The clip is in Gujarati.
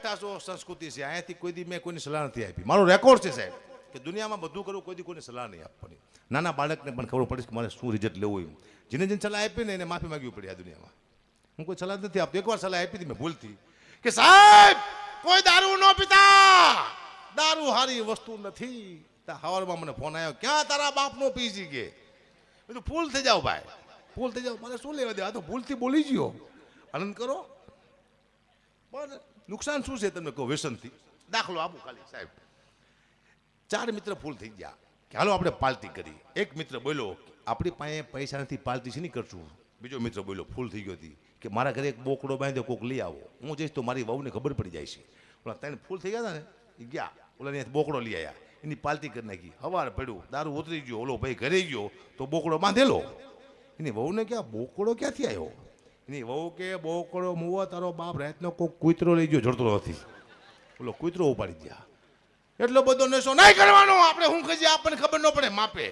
સંસ્કૃતિ છે, અહીંયાથી કોઈ દી મેં કોઈની સલાહ નથી આપી. મારો રેકોર્ડ છે સાહેબ કે દુનિયામાં બધું કરવું, કોઈ દી કોઈને સલાહ નહીં આપવાની. નાના બાળકને પણ ખબર પડે કે મારે શું રિઝલ્ટ લેવું એમ. જેને સલાહ આપી ને એને માફી માંગવી પડી આ દુનિયામાં. હું કોઈ સલાહ નથી આપતો. એકવાર સલાહ આપી હતી મેં ભૂલથી કે સાહેબ કોઈ દારૂ ન પીતા, દારૂ હારી વસ્તુ નથી. સવારમાં મને ફોન આવ્યો, ક્યાં તારા બાપનો પીજી કે. બધું ફૂલ થઈ જાવ ભાઈ, ફૂલ થઈ જાવ, મારે શું લેવા દે, આ તો ભૂલથી બોલી ગયો. આનંદ કરો. પણ નુકસાન શું છે તમને કહો વ્યસનથી? દાખલો આપું ખાલી સાહેબ. 4 મિત્ર ફૂલ થઈ ગયા કે હાલો આપણે પાર્ટી કરી. એક મિત્ર બોલ્યો આપણી પાસે પૈસા નથી, પાર્ટી છે નહીં કરશું. બીજો મિત્ર બોલ્યો ફૂલ થઈ ગયો હતી કે મારા ઘરે એક બોકડો બાંધ્યો, કોક લઈ આવો, હું જઈશ તો મારી વહુને ખબર પડી જાય છે. ઓલા 3 ફૂલ થઈ ગયા હતા ને એ ગયા, ઓલા ત્યાંથી બોકડો લઈ આવ્યા, એની પાર્ટી કરી નાખી. હવાર પડ્યું, દારૂ ઉતરી ગયો, ઓલો ભાઈ ઘરે ગયો તો બોકડો બાંધેલો. એની વહુને ક્યાં બોકડો ક્યાંથી આવ્યો? એની વહુ કે બોકડો મુવો તારો બાપ રાતનો કોઈક કૂતરો લઈ ગયો, જડતો નથી. ઓલો કૂતરો ઉપાડી ગયા. એટલો બધો નશો નહીં કરવાનો આપણે, હું કહીએ આપણને ખબર ન પડે માપે.